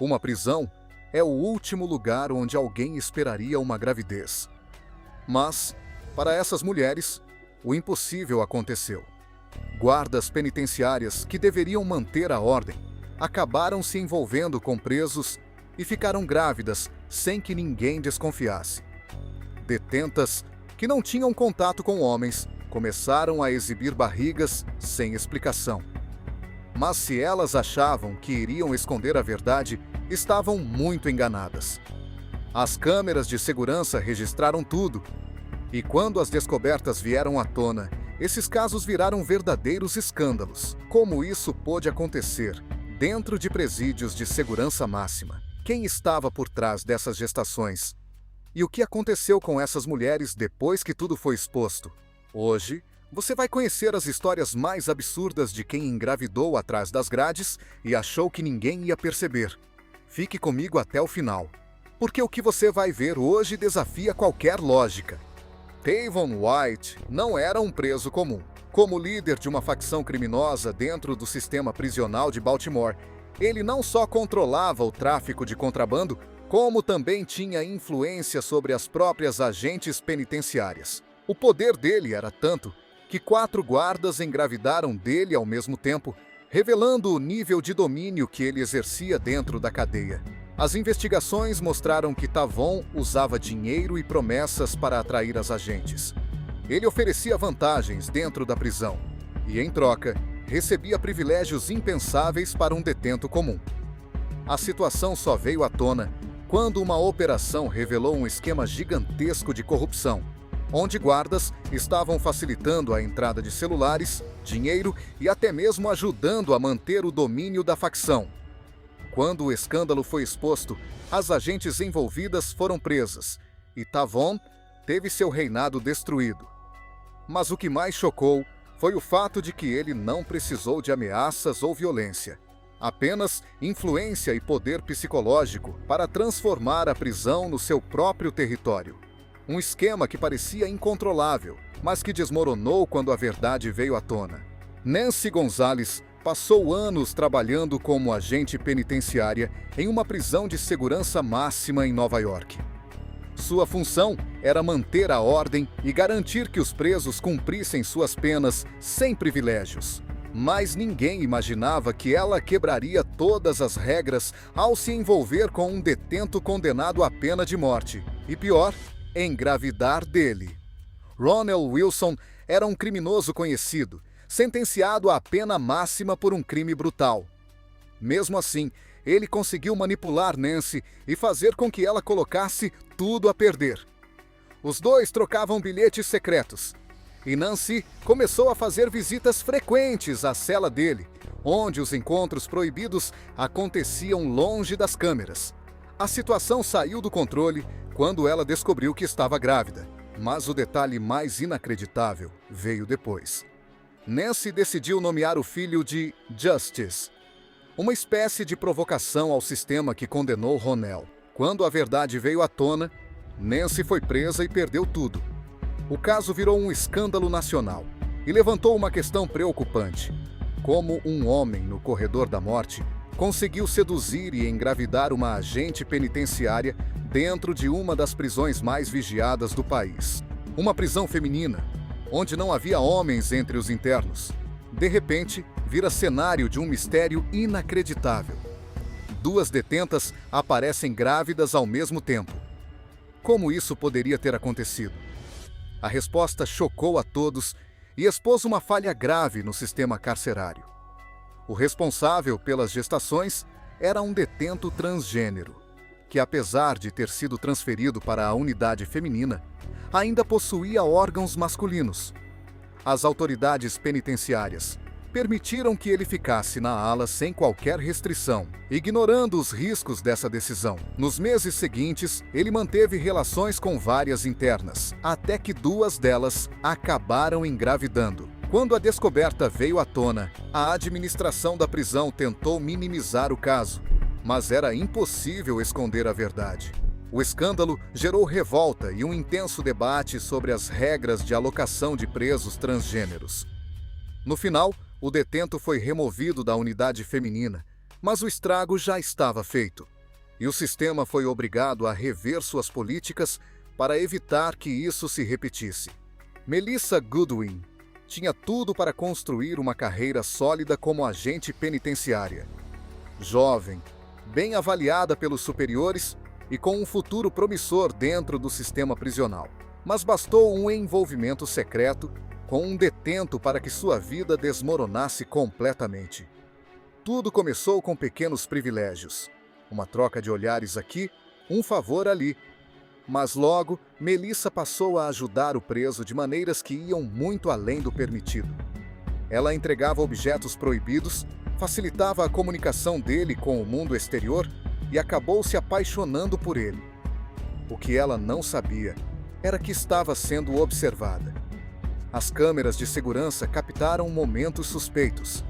Uma prisão é o último lugar onde alguém esperaria uma gravidez. Mas, para essas mulheres, o impossível aconteceu. Guardas penitenciárias que deveriam manter a ordem acabaram se envolvendo com presos e ficaram grávidas sem que ninguém desconfiasse. Detentas que não tinham contato com homens começaram a exibir barrigas sem explicação. Mas se elas achavam que iriam esconder a verdade, estavam muito enganadas. As câmeras de segurança registraram tudo, e quando as descobertas vieram à tona, esses casos viraram verdadeiros escândalos. Como isso pôde acontecer dentro de presídios de segurança máxima? Quem estava por trás dessas gestações? E o que aconteceu com essas mulheres depois que tudo foi exposto? Hoje, você vai conhecer as histórias mais absurdas de quem engravidou atrás das grades e achou que ninguém ia perceber. Fique comigo até o final, porque o que você vai ver hoje desafia qualquer lógica. Tavon White não era um preso comum. Como líder de uma facção criminosa dentro do sistema prisional de Baltimore, ele não só controlava o tráfico de contrabando, como também tinha influência sobre as próprias agentes penitenciárias. O poder dele era tanto que 4 guardas engravidaram dele ao mesmo tempo, revelando o nível de domínio que ele exercia dentro da cadeia. As investigações mostraram que Tavon usava dinheiro e promessas para atrair as agentes. Ele oferecia vantagens dentro da prisão e, em troca, recebia privilégios impensáveis para um detento comum. A situação só veio à tona quando uma operação revelou um esquema gigantesco de corrupção, onde guardas estavam facilitando a entrada de celulares, dinheiro e até mesmo ajudando a manter o domínio da facção. Quando o escândalo foi exposto, as agentes envolvidas foram presas e Tavon teve seu reinado destruído. Mas o que mais chocou foi o fato de que ele não precisou de ameaças ou violência, apenas influência e poder psicológico para transformar a prisão no seu próprio território. Um esquema que parecia incontrolável, mas que desmoronou quando a verdade veio à tona. Nancy Gonzalez passou anos trabalhando como agente penitenciária em uma prisão de segurança máxima em Nova York. Sua função era manter a ordem e garantir que os presos cumprissem suas penas sem privilégios. Mas ninguém imaginava que ela quebraria todas as regras ao se envolver com um detento condenado à pena de morte. E pior, engravidar dele. Ronald Wilson era um criminoso conhecido, sentenciado à pena máxima por um crime brutal. Mesmo assim, ele conseguiu manipular Nancy e fazer com que ela colocasse tudo a perder. Os dois trocavam bilhetes secretos, e Nancy começou a fazer visitas frequentes à cela dele, onde os encontros proibidos aconteciam longe das câmeras. A situação saiu do controle quando ela descobriu que estava grávida, mas o detalhe mais inacreditável veio depois. Nancy decidiu nomear o filho de Justice, uma espécie de provocação ao sistema que condenou Ronell. Quando a verdade veio à tona, Nancy foi presa e perdeu tudo. O caso virou um escândalo nacional e levantou uma questão preocupante: como um homem no corredor da morte conseguiu seduzir e engravidar uma agente penitenciária dentro de uma das prisões mais vigiadas do país. Uma prisão feminina, onde não havia homens entre os internos, de repente vira cenário de um mistério inacreditável. 2 detentas aparecem grávidas ao mesmo tempo. Como isso poderia ter acontecido? A resposta chocou a todos e expôs uma falha grave no sistema carcerário. O responsável pelas gestações era um detento transgênero, que apesar de ter sido transferido para a unidade feminina, ainda possuía órgãos masculinos. As autoridades penitenciárias permitiram que ele ficasse na ala sem qualquer restrição, ignorando os riscos dessa decisão. Nos meses seguintes, ele manteve relações com várias internas, até que 2 delas acabaram engravidando. Quando a descoberta veio à tona, a administração da prisão tentou minimizar o caso, mas era impossível esconder a verdade. O escândalo gerou revolta e um intenso debate sobre as regras de alocação de presos transgêneros. No final, o detento foi removido da unidade feminina, Mas o estrago já estava feito, e o sistema foi obrigado a rever suas políticas para evitar que isso se repetisse. Melissa Goodwin tinha tudo para construir uma carreira sólida como agente penitenciária. Jovem, bem avaliada pelos superiores e com um futuro promissor dentro do sistema prisional. Mas bastou um envolvimento secreto com um detento para que sua vida desmoronasse completamente. Tudo começou com pequenos privilégios, uma troca de olhares aqui, um favor ali. Mas logo, Melissa passou a ajudar o preso de maneiras que iam muito além do permitido. Ela entregava objetos proibidos, facilitava a comunicação dele com o mundo exterior e acabou se apaixonando por ele. O que ela não sabia era que estava sendo observada. As câmeras de segurança captaram momentos suspeitos,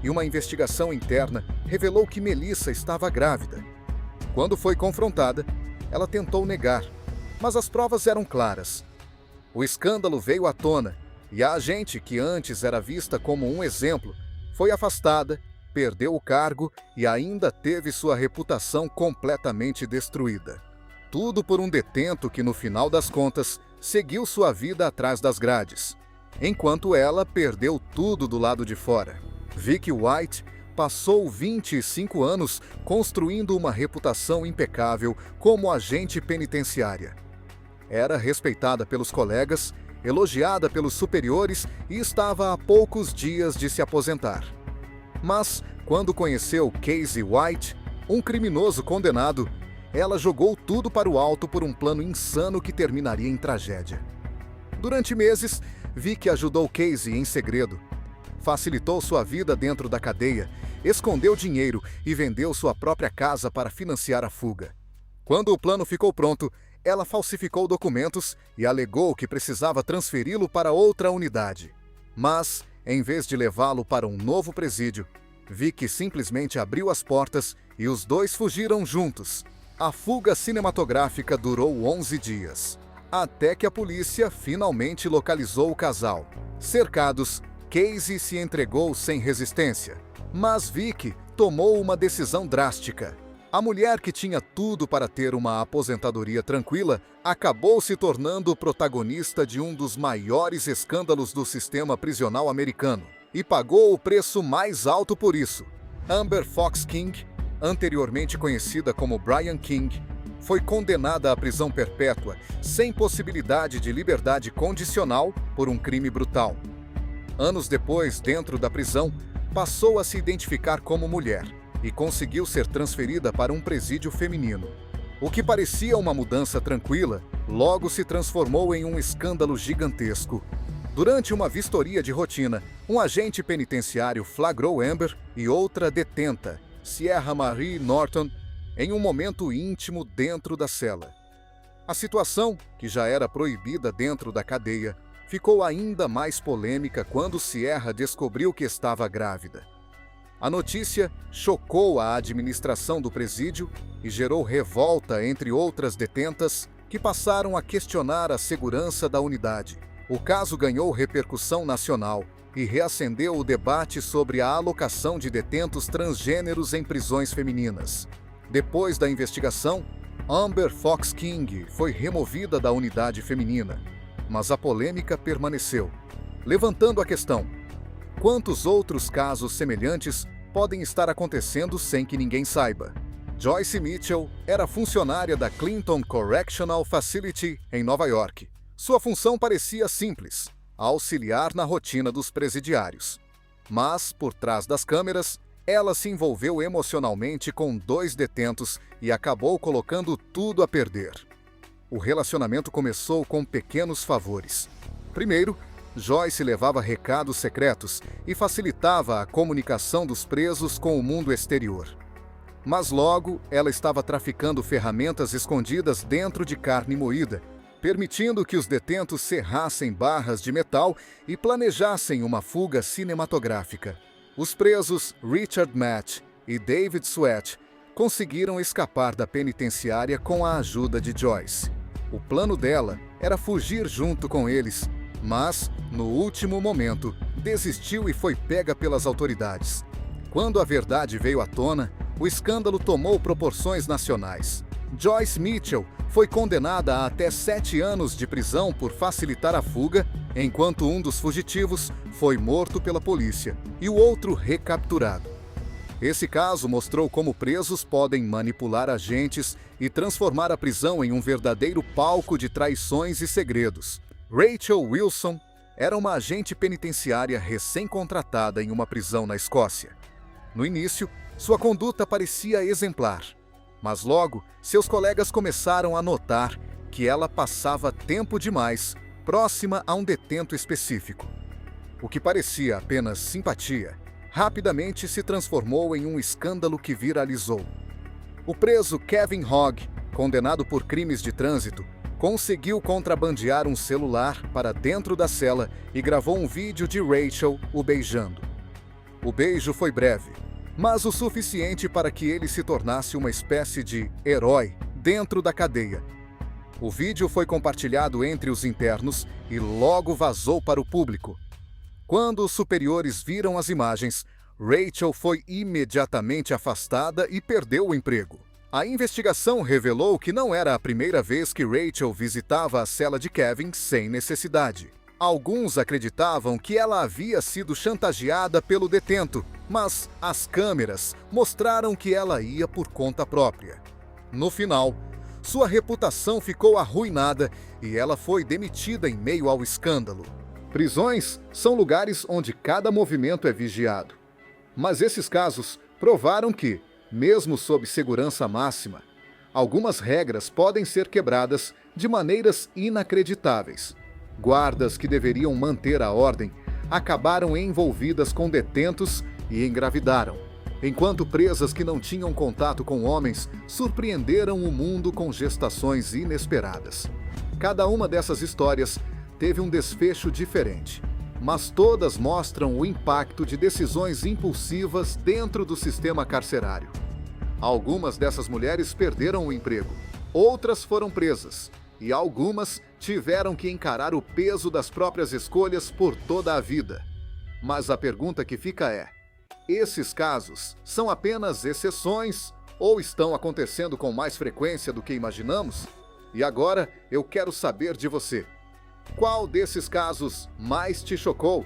e uma investigação interna revelou que Melissa estava grávida. Quando foi confrontada, ela tentou negar, mas as provas eram claras. O escândalo veio à tona, e a agente, que antes era vista como um exemplo, foi afastada, perdeu o cargo e ainda teve sua reputação completamente destruída. Tudo por um detento que, no final das contas, seguiu sua vida atrás das grades, enquanto ela perdeu tudo do lado de fora. Vicky White passou 25 anos construindo uma reputação impecável como agente penitenciária. Era respeitada pelos colegas, elogiada pelos superiores e estava a poucos dias de se aposentar. Mas, quando conheceu Casey White, um criminoso condenado, ela jogou tudo para o alto por um plano insano que terminaria em tragédia. Durante meses, Vicky ajudou Casey em segredo. Facilitou sua vida dentro da cadeia, escondeu dinheiro e vendeu sua própria casa para financiar a fuga. Quando o plano ficou pronto, ela falsificou documentos e alegou que precisava transferi-lo para outra unidade. Mas, em vez de levá-lo para um novo presídio, Vicky simplesmente abriu as portas e os dois fugiram juntos. A fuga cinematográfica durou 11 dias, até que a polícia finalmente localizou o casal. Cercados, Casey se entregou sem resistência, mas Vicky tomou uma decisão drástica. A mulher que tinha tudo para ter uma aposentadoria tranquila acabou se tornando protagonista de um dos maiores escândalos do sistema prisional americano e pagou o preço mais alto por isso. Amber Fox King, anteriormente conhecida como Brian King, foi condenada à prisão perpétua sem possibilidade de liberdade condicional por um crime brutal. Anos depois, dentro da prisão, passou a se identificar como mulher e conseguiu ser transferida para um presídio feminino. O que parecia uma mudança tranquila, logo se transformou em um escândalo gigantesco. Durante uma vistoria de rotina, um agente penitenciário flagrou Amber e outra detenta, Sierra Marie Norton, em um momento íntimo dentro da cela. A situação, que já era proibida dentro da cadeia, ficou ainda mais polêmica quando Sierra descobriu que estava grávida. A notícia chocou a administração do presídio e gerou revolta entre outras detentas que passaram a questionar a segurança da unidade. O caso ganhou repercussão nacional e reacendeu o debate sobre a alocação de detentos transgêneros em prisões femininas. Depois da investigação, Amber Fox King foi removida da unidade feminina. Mas a polêmica permaneceu, levantando a questão: quantos outros casos semelhantes podem estar acontecendo sem que ninguém saiba? Joyce Mitchell era funcionária da Clinton Correctional Facility, em Nova York. Sua função parecia simples: auxiliar na rotina dos presidiários. Mas, por trás das câmeras, ela se envolveu emocionalmente com 2 detentos e acabou colocando tudo a perder. O relacionamento começou com pequenos favores. Primeiro, Joyce levava recados secretos e facilitava a comunicação dos presos com o mundo exterior. Mas logo, ela estava traficando ferramentas escondidas dentro de carne moída, permitindo que os detentos serrassem barras de metal e planejassem uma fuga cinematográfica. Os presos Richard Matt e David Sweat conseguiram escapar da penitenciária com a ajuda de Joyce. O plano dela era fugir junto com eles, mas, no último momento, desistiu e foi pega pelas autoridades. Quando a verdade veio à tona, o escândalo tomou proporções nacionais. Joyce Mitchell foi condenada a até 7 anos de prisão por facilitar a fuga, enquanto um dos fugitivos foi morto pela polícia e o outro recapturado. Esse caso mostrou como presos podem manipular agentes e transformar a prisão em um verdadeiro palco de traições e segredos. Rachel Wilson era uma agente penitenciária recém-contratada em uma prisão na Escócia. No início, sua conduta parecia exemplar, mas logo seus colegas começaram a notar que ela passava tempo demais próxima a um detento específico. O que parecia apenas simpatia, rapidamente se transformou em um escândalo que viralizou. O preso Kevin Hogg, condenado por crimes de trânsito, conseguiu contrabandear um celular para dentro da cela e gravou um vídeo de Rachel o beijando. O beijo foi breve, mas o suficiente para que ele se tornasse uma espécie de herói dentro da cadeia. O vídeo foi compartilhado entre os internos e logo vazou para o público. Quando os superiores viram as imagens, Rachel foi imediatamente afastada e perdeu o emprego. A investigação revelou que não era a primeira vez que Rachel visitava a cela de Kevin sem necessidade. Alguns acreditavam que ela havia sido chantageada pelo detento, mas as câmeras mostraram que ela ia por conta própria. No final, sua reputação ficou arruinada e ela foi demitida em meio ao escândalo. Prisões são lugares onde cada movimento é vigiado. Mas esses casos provaram que, mesmo sob segurança máxima, algumas regras podem ser quebradas de maneiras inacreditáveis. Guardas que deveriam manter a ordem acabaram envolvidas com detentos e engravidaram, enquanto presas que não tinham contato com homens surpreenderam o mundo com gestações inesperadas. Cada uma dessas histórias teve um desfecho diferente, mas todas mostram o impacto de decisões impulsivas dentro do sistema carcerário. Algumas dessas mulheres perderam o emprego, outras foram presas, e algumas tiveram que encarar o peso das próprias escolhas por toda a vida. Mas a pergunta que fica é: esses casos são apenas exceções ou estão acontecendo com mais frequência do que imaginamos? E agora eu quero saber de você. Qual desses casos mais te chocou?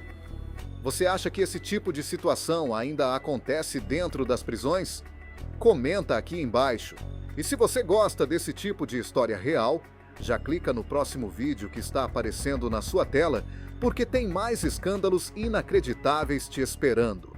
Você acha que esse tipo de situação ainda acontece dentro das prisões? Comenta aqui embaixo. E se você gosta desse tipo de história real, já clica no próximo vídeo que está aparecendo na sua tela, porque tem mais escândalos inacreditáveis te esperando.